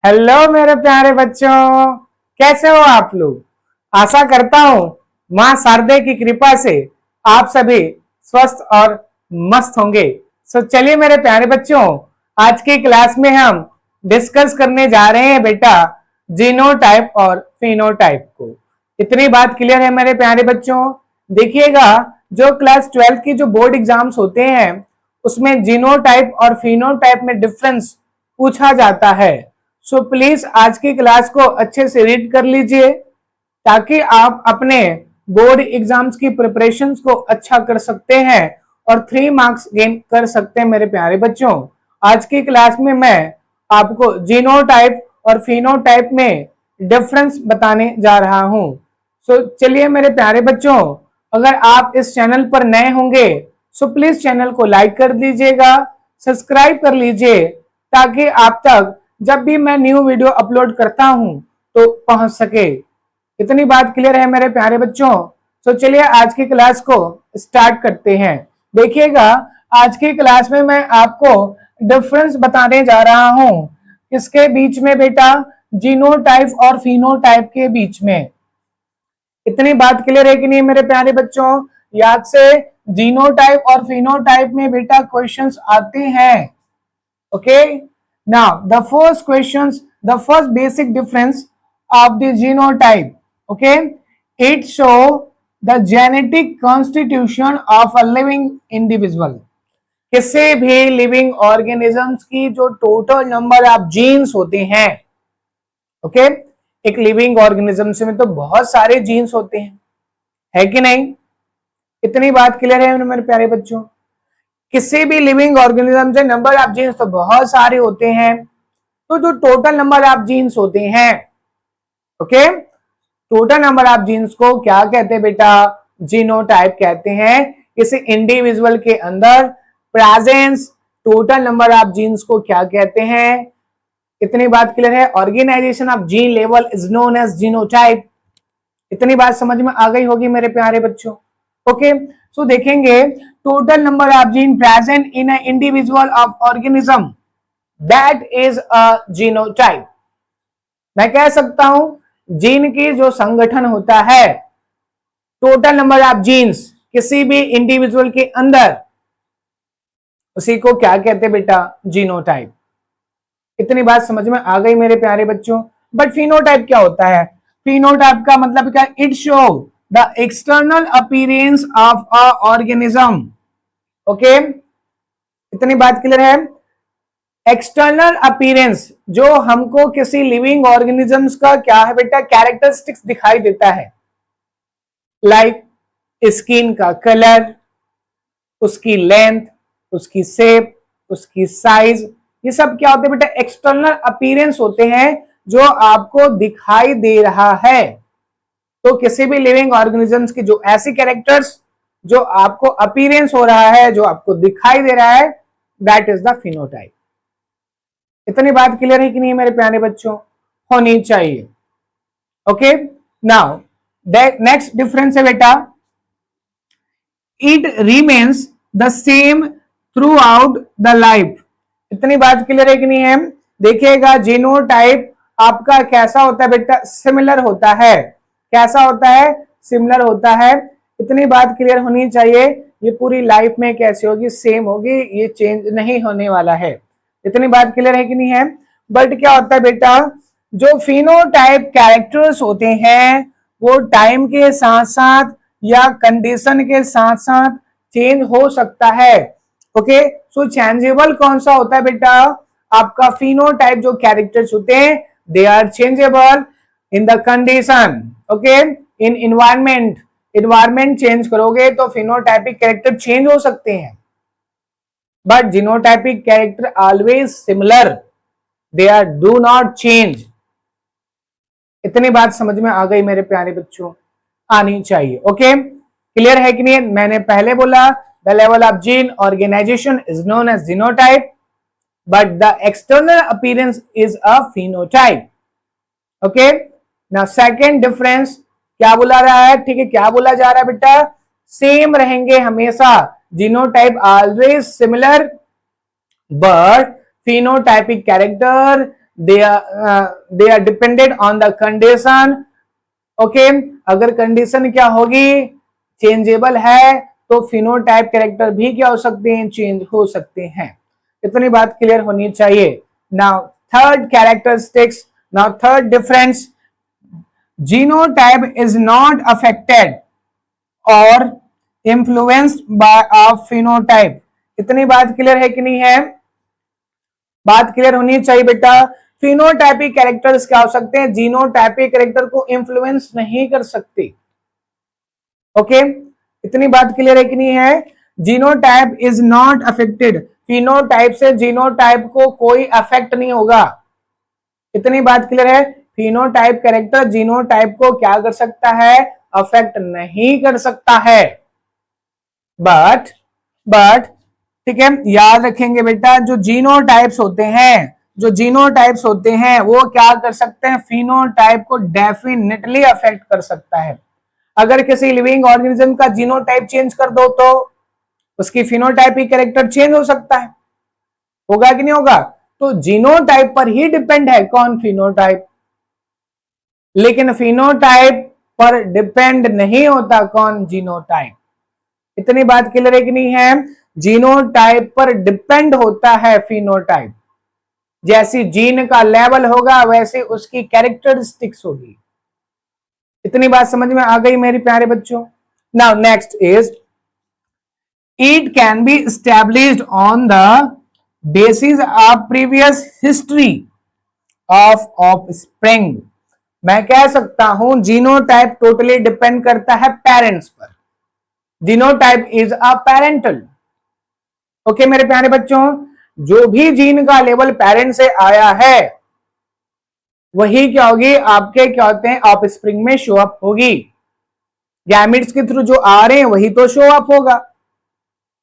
Hello मेरे प्यारे बच्चों, कैसे हो आप लोग। आशा करता हूं मां शारदे की कृपा से आप सभी स्वस्थ और मस्त होंगे। चलिए मेरे प्यारे बच्चों, आज की क्लास में हम डिस्कस करने जा रहे हैं बेटा जीनोटाइप और फिनोटाइप को। इतनी बात क्लियर है मेरे प्यारे बच्चों। देखिएगा, जो क्लास 12 की जो बोर्ड एग्जाम्स होते हैं उसमें जीनोटाइप और फिनोटाइप में डिफरेंस पूछा जाता है। सो प्लीज आज की क्लास को अच्छे से रीड कर लीजिए ताकि आप अपने बोर्ड एग्जाम्स की प्रिपरेशंस को अच्छा कर सकते हैं और 3 मार्क्स गेन कर सकते हैं। मेरे प्यारे बच्चों, आज की क्लास में मैं आपको जीनोटाइप और फिनोटाइप में डिफरेंस बताने जा रहा हूं। चलिए मेरे प्यारे बच्चों, अगर आप इस चैनल पर नए होंगे सो प्लीज चैनल को लाइक कर दीजिएगा, सब्सक्राइब कर लीजिए ताकि आप तक जब भी मैं न्यू वीडियो अपलोड करता हूं तो पहुंच सके। इतनी बात क्लियर है मेरे प्यारे बच्चों। चलिए आज की क्लास को स्टार्ट करते हैं। देखिएगा, आज की क्लास में मैं आपको डिफरेंस बताने जा रहा हूं किसके बीच में बेटा, जीनोटाइप और फिनोटाइप के बीच में। इतनी बात क्लियर है कि नहीं मेरे प्यारे बच्चों। याद से जीनोटाइप और फिनोटाइप में बेटा क्वेश्चंस आते हैं। Okay, now the first basic difference of the genotype, okay, it show the genetic constitution of a living individual। किसी भी लिविंग ऑर्गेनिजम्स की जो टोटल नंबर ऑफ जीन्स होते हैं, ओके, एक लिविंग ऑर्गेनिज्म में तो बहुत सारे जीन्स होते हैं, है कि नहीं। इतनी बात क्लियर है मेरे प्यारे बच्चों। किसी भी लिविंग ऑर्गेनिज्म से नंबर ऑफ जीन्स तो बहुत सारे होते हैं, तो जो टोटल नंबर ऑफ जीन्स होते हैं, okay, total number of genes को क्या कहते हैं बेटा, जीनोटाइप कहते हैं। किसी इंडिविजुअल के अंदर presence total number of genes को क्या कहते हैं। इतनी बात क्लियर है। Organisation of gene level is known as genotype. इतनी बात समझ में आ गई होगी मेरे प्यारे बच्चों। ओके, सो देखेंगे total number of gene present in a individual of organism, that is a genotype. मैं कह सकता हूं जीन की जो संगठन होता है, टोटल नंबर ऑफ जीन्स किसी भी इंडिविजुअल के अंदर, उसी को क्या कहते हैं बेटा, जीनोटाइप। इतनी बात समझ में आ गई मेरे प्यारे बच्चों। बट फिनोटाइप क्या होता है? फिनोटाइप का मतलब क्या, it show the external appearance of a organism. Okay, इतनी बात क्लियर है। एक्सटर्नल अपीयरेंस जो हमको किसी लिविंग ऑर्गेनिजम्स का क्या है बेटा, कैरेक्टरिस्टिक्स दिखाई देता है, लाइक स्किन का कलर, उसकी लेंथ, उसकी शेप, उसकी साइज, ये सब क्या होते हैं बेटा, एक्सटर्नल अपीयरेंस होते हैं जो आपको दिखाई दे रहा है। तो किसी भी लिविंग ऑर्गेनिजम्स की जो ऐसी कैरेक्टर्स जो आपको अपीयरेंस हो रहा है, जो आपको दिखाई दे रहा है, दैट इज द फिनोटाइप। इतनी बात क्लियर है कि नहीं मेरे प्यारे बच्चों, होनी चाहिए। ओके, नाउ नेक्स्ट डिफरेंस है बेटा, it remains the same through out the life. इतनी बात क्लियर है कि नहीं है। देखिएगा, जीनोटाइप आपका कैसा होता है बेटा, सिमिलर होता है। कैसा होता है, सिमिलर होता है। इतनी बात क्लियर होनी चाहिए। ये पूरी लाइफ में कैसी होगी, सेम होगी, ये चेंज नहीं होने वाला है। इतनी बात क्लियर है कि नहीं है। बट क्या होता है बेटा, जो फिनोटाइप कैरेक्टर्स होते हैं वो टाइम के साथ साथ या कंडीशन के साथ साथ चेंज हो सकता है। ओके, सो चेंजेबल कौन सा होता है बेटा, आपका फिनोटाइप जो कैरेक्टर्स होते हैं they are changeable in the condition. Okay, in environment, environment change करोगे तो फिनोटाइपिक कैरेक्टर चेंज हो सकते हैं, but genotypic character always similar, they are do not change. इतनी बात समझ में आ गई मेरे प्यारे बच्चों, आनी चाहिए। ओके, क्लियर है कि नहीं। मैंने पहले बोला the level of gene organisation is known as genotype, but the external appearance is a phenotype. Okay, now second difference क्या बोला रहा है, ठीक है, क्या बोला जा रहा है बेटा, सेम रहेंगे हमेशा, genotype always similar, but phenotypic character they are depended on the condition. Okay, अगर कंडीशन क्या होगी, चेंजेबल है, तो फिनोटाइप कैरेक्टर भी क्या हो सकते हैं, चेंज हो सकते हैं। इतनी बात क्लियर होनी चाहिए। Now third characteristics, now third difference, genotype is not affected और इन्फ्लुएंस्ड बाय अ फिनोटाइप। इतनी बात क्लियर है कि नहीं है, बात क्लियर होनी चाहिए बेटा। फिनोटाइपिक कैरेक्टर्स क्या हो सकते हैं, जीनोटाइपिक कैरेक्टर को इन्फ्लुएंस नहीं कर सकते। ओके, इतनी बात क्लियर है कि नहीं है। Genotype is not affected, phenotype से जीनोटाइप को कोई अफेक्ट नहीं होगा। इतनी बात क्लियर है, फिनोटाइप कैरेक्टर जीनोटाइप को क्या कर सकता है, अफेक्ट नहीं कर सकता है। बट ठीक है, याद रखेंगे बेटा, जो जीनोटाइप्स होते हैं, जो जीनोटाइप्स होते हैं वो क्या कर सकते हैं, फिनोटाइप को डेफिनेटली अफेक्ट कर सकता है। अगर किसी लिविंग ऑर्गेनिज्म का जीनोटाइप चेंज कर दो तो उसकी फिनोटाइपिक कैरेक्टर चेंज हो सकता है, होगा कि नहीं होगा। तो जीनोटाइप पर ही डिपेंड है कौन, फिनोटाइप। लेकिन फिनोटाइप पर डिपेंड नहीं होता कौन, जीनोटाइप। इतनी बात क्लियर है कि नहीं है। जीनोटाइप पर डिपेंड होता है फिनोटाइप। जैसी जीन का लेवल होगा वैसे उसकी कैरेक्टरिस्टिक्स होगी। इतनी बात समझ में आ गई मेरे प्यारे बच्चों। Now next is, it can be established on the basis of previous history of offspring. मैं कह सकता हूं जीनोटाइप टोटली डिपेंड करता है पेरेंट्स पर। Genotype is a parental. Okay मेरे प्यारे बच्चों, जो भी जीन का लेवल पेरेंट से आया है वही क्या होगी, आपके क्या होते हैं, ऑफस्प्रिंग में शो अप होगी। गैमेट्स के थ्रू जो आ रहे हैं वही तो शो अप होगा।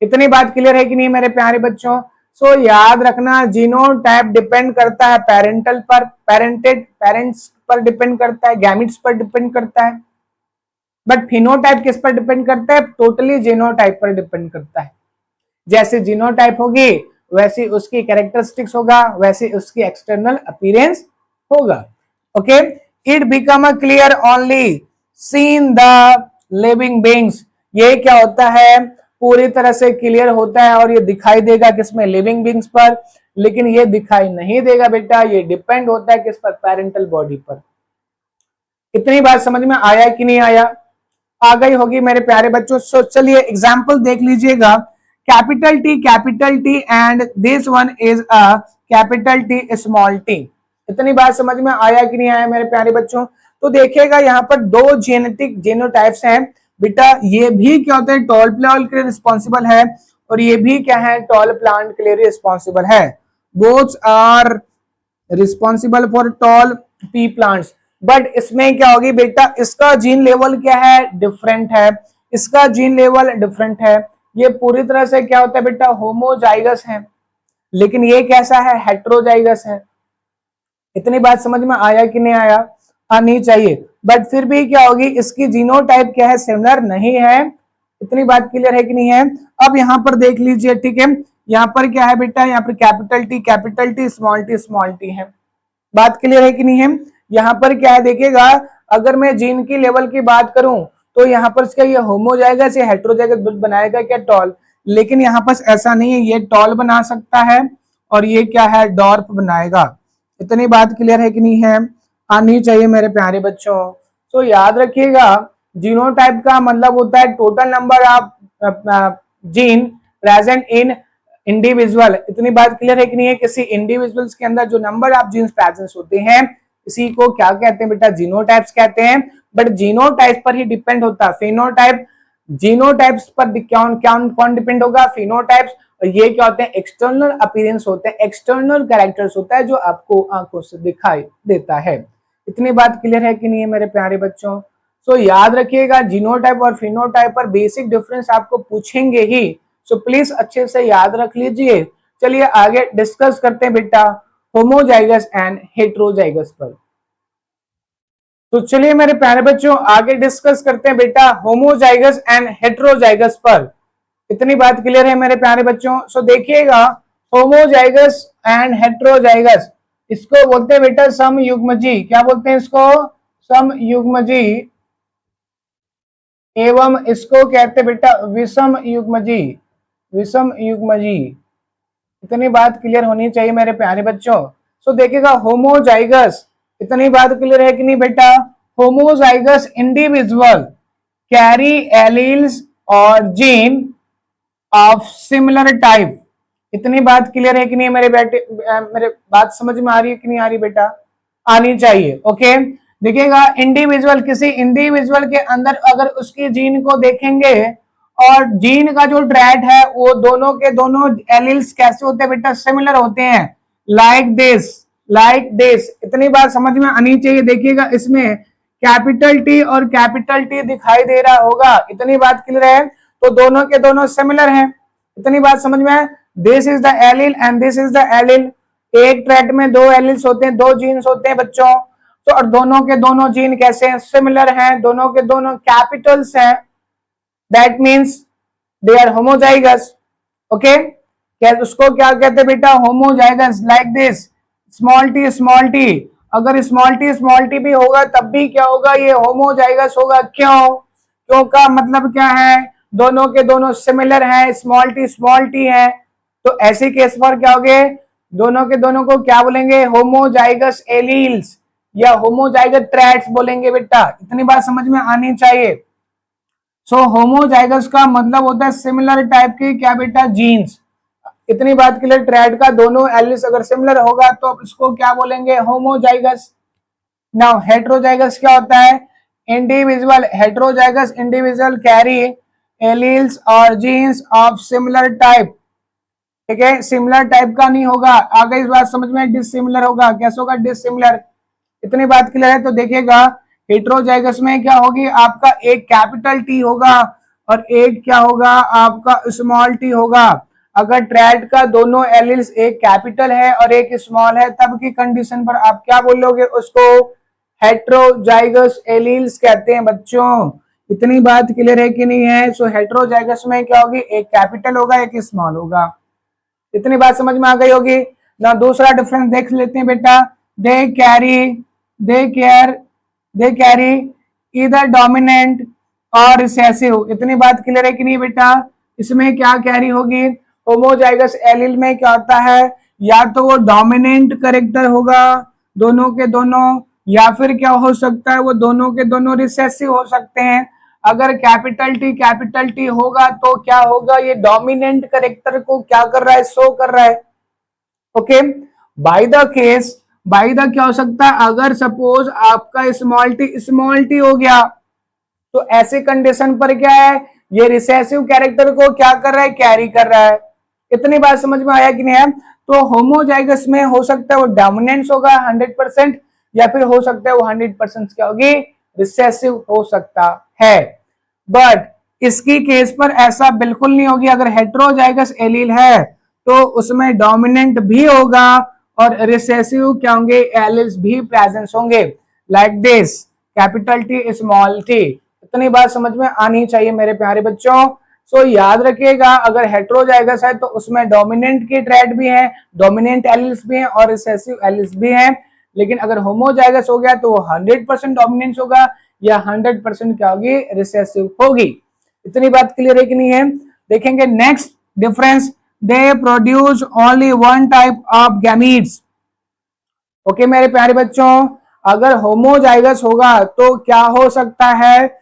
इतनी बात क्लियर है कि नहीं मेरे प्यारे बच्चों। सो याद रखना, जीनोटाइप डिपेंड करता है पेरेंटल पर, पेरेंट्स पर डिपेंड करता है, गैमेट्स पर डिपेंड करता है। बट फिनोटाइप किस पर डिपेंड करता है, टोटली जीनोटाइप पर डिपेंड करता है। जैसे जीनोटाइप होगी वैसी उसकी कैरेक्टरिस्टिक्स होगा, वैसे उसकी एक्सटर्नल अपीयरेंस होगा। Okay, it become a clear only seen the living beings. ये क्या होता है, पूरी तरह से क्लियर होता है और ये दिखाई देगा किसमें, लिविंग बीइंग्स पर। लेकिन ये दिखाई नहीं देगा बेटा, ये डिपेंड होता है किस पर, पेरेंटल बॉडी पर। इतनी बात समझ में आया कि नहीं आया, आ गई होगी मेरे प्यारे बच्चों। सो चलिए एग्जाम्पल देख लीजिएगा। Capital T and this one is a capital T small T. इतनी बात समझ में आया कि नहीं आया मेरे प्यारे बच्चों। तो देखिएगा यहाँ पर दो जेनेटिक जीनोटाइप्स हैं बेटा। ये भी क्या होता है, टॉल प्लांट के लिए रिस्पॉन्सिबल है और ये भी क्या है, टॉल प्लांट के लिए रिस्पॉन्सिबल है। Both are responsible for tall pea plants. But इसमें क्या होगी बेटा, इसका जीन लेवल क्या है, डिफरेंट है, इसका जीन लेवल डिफरेंट है। ये पूरी तरह से क्या होता है बेटा, होमोजाइगस है, लेकिन ये कैसा है, हेट्रोजाइगस है। इतनी बात समझ में आया कि नहीं आया, आनी चाहिए। बट फिर भी क्या होगी, इसकी जीनोटाइप क्या है, सिमिलर नहीं है। इतनी बात क्लियर है कि नहीं है। अब यहाँ पर देख लीजिए, ठीक है, यहाँ पर क्या है बेटा, यहाँ पर कैपिटल टी स्मॉल टी है। बात क्लियर है कि नहीं है। यहाँ पर क्या है देखिएगा, अगर मैं जीन की लेवल की बात करूं तो यहाँ पर क्या ये होमोजाइगस या हेट्रोजाइगस बनाएगा क्या, टॉल। लेकिन यहाँ पर ऐसा नहीं है, ये टॉल बना सकता है और ये क्या है, डॉर्फ बनाएगा। इतनी बात क्लियर है कि नहीं है, आनी चाहिए मेरे प्यारे बच्चों। तो याद रखिएगा, जीनोटाइप का मतलब होता है total number of gene present in individual. इतनी बात क्लियर है कि नहीं है, किसी इंडिविजुअल्स के अंदर जो नंबर ऑफ जीन्स प्रेजेंस होते हैं इसी को क्या कहते हैं बेटा, जीनोटाइप्स कहते हैं। बट जीनोटाइप पर ही डिपेंड होता है फिनोटाइप। जीनोटाइप्स पर कौन डिपेंड होगा, फिनोटाइप्स। और ये क्या होते हैं, एक्सटर्नल अपीयरेंस होते हैं, एक्सटर्नल कैरेक्टर्स होता है जो आपको आंखों से दिखाई देता है। इतनी बात क्लियर है कि नहीं है मेरे प्यारे बच्चों। तो याद रखिएगा, जीनोटाइप और फिनोटाइप पर बेसिक डिफरेंस आपको पूछेंगे ही, सो प्लीज अच्छे से याद रख लीजिए। चलिए आगे डिस्कस करते हैं बेटा होमोजाइगस एंड हेट्रोजाइगस पर। तो चलिए मेरे प्यारे बच्चों आगे डिस्कस करते हैं बेटा होमोजाइगस एंड हेट्रोजाइगस पर। इतनी बात क्लियर है मेरे प्यारे बच्चों। सो देखिएगा, होमोजाइगस एंड हेट्रोजाइगस, इसको बोलते हैं बेटा समयुग्मजी। क्या बोलते हैं इसको? समयुग्मजी। एवं इसको कहते हैं बेटा विषम युग्मजी। विषम युग्मजी। इतनी बात क्लियर होनी चाहिए मेरे प्यारे बच्चों। सो देखिएगा होमोजाइगस, इतनी बात क्लियर है कि नहीं बेटा? होमोजाइगस इंडिविजुअल कैरी एलील्स और जीन ऑफ सिमिलर टाइप। इतनी बात क्लियर है कि नहीं मेरे बेटे? मेरे बात समझ में आ रही है कि नहीं आ रही बेटा? आनी चाहिए। ओके, देखिएगा इंडिविजुअल, किसी इंडिविजुअल के अंदर अगर उसकी जीन को देखेंगे और जीन का जो ट्रैट है वो दोनों के दोनों एलील्स कैसे होते हैं बेटा? सिमिलर होते हैं। Like this, like this. इतनी बात समझ में आनी चाहिए। देखिएगा इसमें कैपिटल टी और कैपिटल टी दिखाई दे रहा होगा। इतनी बात क्लियर है? तो दोनों के दोनों सिमिलर हैं। इतनी बात समझ में? This is the allele and this is the allele. एक ट्रैट में दो एलील्स होते हैं, दो जीन्स होते हैं बच्चों। तो और दोनों के दोनों जीन कैसे हैं? सिमिलर हैं। दोनों के दोनों कैपिटल्स हैं। That means they are homozygous. Okay, क्या उसको क्या कहते हैं बेटा? Homozygous. Like this small T. अगर स्मॉल टी भी होगा तब भी क्या होगा? ये होमोजाइगस होगा। क्यों? क्यों का मतलब क्या है? दोनों के दोनों सिमिलर हैं, स्मॉल टी है। तो ऐसे केस पर क्या होगे? दोनों के दोनों को क्या बोलेंगे? होमोजाइगस एलील्स या होमोजाइगस ट्रैट्स बोलेंगे बेटा। इतनी बात समझ में आनी चाहिए। सो होमोजाइगस का मतलब होता है सिमिलर टाइप के क्या बेटा? जीन्स। इतनी बात क्लियर? ट्रैट का दोनों एलील्स अगर सिमिलर होगा तो इसको क्या बोलेंगे? होमोजाइगस। नाउ हेट्रोजाइगस क्या होता है? Individual. Heterozygous individual carry alleles और जीन्स ऑफ सिमिलर टाइप। ठीक है, सिमिलर टाइप का नहीं होगा। आगे इस बात समझ में? डिसिमिलर होगा। कैसे होगा? डिसिमिलर। इतनी बात क्लियर है? तो देखिएगा हेट्रोजाइगस में क्या होगी? आपका एक कैपिटल टी होगा और एक क्या होगा? आपका स्मॉल टी होगा। अगर ट्रैट का दोनों एलील्स एक कैपिटल है और एक स्मॉल है तब की कंडीशन पर आप क्या बोलोगे? उसको हेट्रोजाइगस एलील्स कहते हैं बच्चों। इतनी बात क्लियर है कि नहीं है? सो हेट्रोजाइगस में क्या होगी? एक कैपिटल होगा, एक स्मॉल होगा। इतनी बात समझ में आ गई होगी ना? दूसरा डिफरेंस देख लेते हैं बेटा। दे कैरी इधर डोमिनेंट और रिसेसिव। इतनी बात क्लियर है कि नहीं बेटा? इसमें क्या कैरी होगी? होमोजाइगस एलील में क्या होता है? या तो वो डोमिनेंट करेक्टर होगा दोनों के दोनों, या फिर क्या हो सकता है? वो दोनों के दोनों रिसेसिव हो सकते हैं। अगर कैपिटल टी होगा तो क्या होगा? ये डोमिनेंट करेक्टर को क्या कर रहा है? शो कर रहा है। ओके, बाय द क्या हो सकता है? अगर सपोज आपका स्मॉल टी हो गया तो ऐसे कंडीशन पर क्या है? ये रिसेसिव कैरेक्टर को क्या कर रहा है? कैरी कर रहा है। इतनी बात समझ में आया कि नहीं है? तो होमोजाइगस में हो सकता है वो डोमिनेंस होगा 100%, या फिर हो सकता है वो 100% क्या होगी? रिसेसिव हो सकता है। बट इसकी केस पर ऐसा बिल्कुल नहीं होगी। अगर हेट्रोजाइगस एलील है तो उसमें डोमिनेंट भी होगा और रिसेसिव क्या होंगे? एलील्स भी प्रेजेंस होंगे। Like this capital T small T. इतनी बात समझ में आनी चाहिए मेरे प्यारे बच्चों। सो याद रखिएगा अगर हेट्रोजाइगस है तो उसमें डोमिनेंट के ट्रेट भी हैं, डोमिनेंट एलील्स भी हैं और रिसेसिव एलील्स भी हैं। लेकिन अगर होमोजाइगस हो गया तो वो 100% डोमिनेंस होगा या 100% क्या होगी? रिसेसिव होगी। इतनी बात क्लियर है कि नहीं है? देखेंगे next difference. They produce only one type of gametes. Okay मेरे प्यारे बच्चों, अगर होमोजाइगस होगा तो क्या हो सकता है?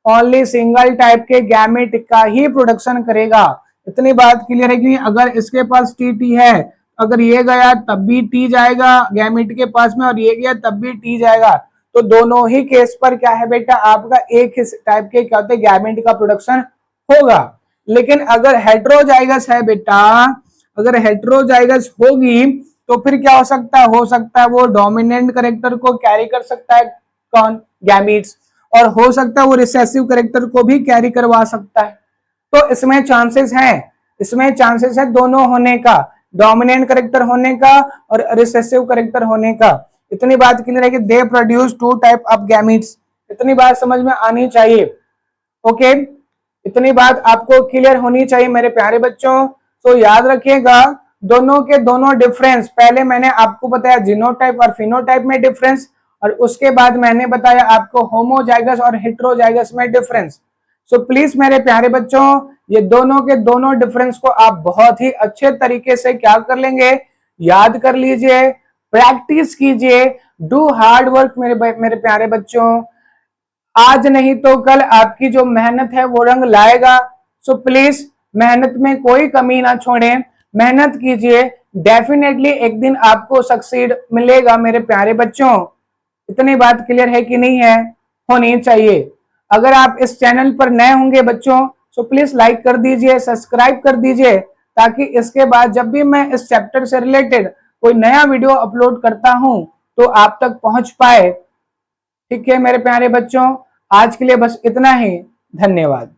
ओनली सिंगल टाइप के गैमेट का ही प्रोडक्शन करेगा। इतनी बात क्लियर है कि अगर इसके पास टी है, अगर ये गया तब भी टी जाएगा गैमेट के पास में, और ये गया तब भी टी जाएगा। तो दोनों ही केस पर क्या है बेटा? आपका एक ही टाइप के क्या होते हैं? गैमेट का प्रोडक्शन होगा। लेकिन अगर हेट्रोजाइगस है बेटा, अगर हेट्रोजाइगस होगी तो फिर क्या हो सकता है? हो सकता है वो डोमिनेंट करेक्टर को कैरी कर सकता है। कौन? गैमीट्स। और हो सकता है वो रिसेसिव करेक्टर को भी कैरी करवा सकता है। तो इसमें चांसेस है दोनों होने का, डोमिनेंट करेक्टर होने का और रिसेसिव करेक्टर होने का। इतनी बात क्लियर है कि they produce two type of gametes. इतनी बात समझ में आनी चाहिए। ओके, इतनी बात आपको क्लियर होनी चाहिए मेरे प्यारे बच्चों। तो याद रखिएगा दोनों के दोनों डिफरेंस, पहले मैंने आपको बताया जीनोटाइप और फिनोटाइप में डिफरेंस, और उसके बाद मैंने बताया आपको होमोजाइगस और हेट्रोजाइगस में डिफरेंस। सो प्लीज मेरे प्यारे बच्चों, ये दोनों के दोनों डिफरेंस को आप बहुत ही अच्छे तरीके से क्या कर लेंगे, याद कर लीजिए, प्रैक्टिस कीजिए, डू हार्ड वर्क मेरे प्यारे बच्चों। आज नहीं तो कल आपकी जो मेहनत है वो रंग लाएगा। सो प्लीज मेहनत में कोई कमी ना छोड़ें, मेहनत कीजिए, डेफिनेटली एक दिन आपको सक्सीड मिलेगा मेरे प्यारे बच्चों। इतनी बात क्लियर है कि नहीं है? होनी चाहिए। अगर आप इस चैनल पर नए होंगे बच्चों, तो प्लीज लाइक कर दीजिए, सब्सक्राइब कर दीजिए, ताकि इसके बाद जब भी मैं इस चैप्टर से रिलेटेड कोई नया वीडियो अपलोड करता हूं तो आप तक पहुंच पाए। ठीक है मेरे प्यारे बच्चों, आज के लिए बस इतना ही। धन्यवाद।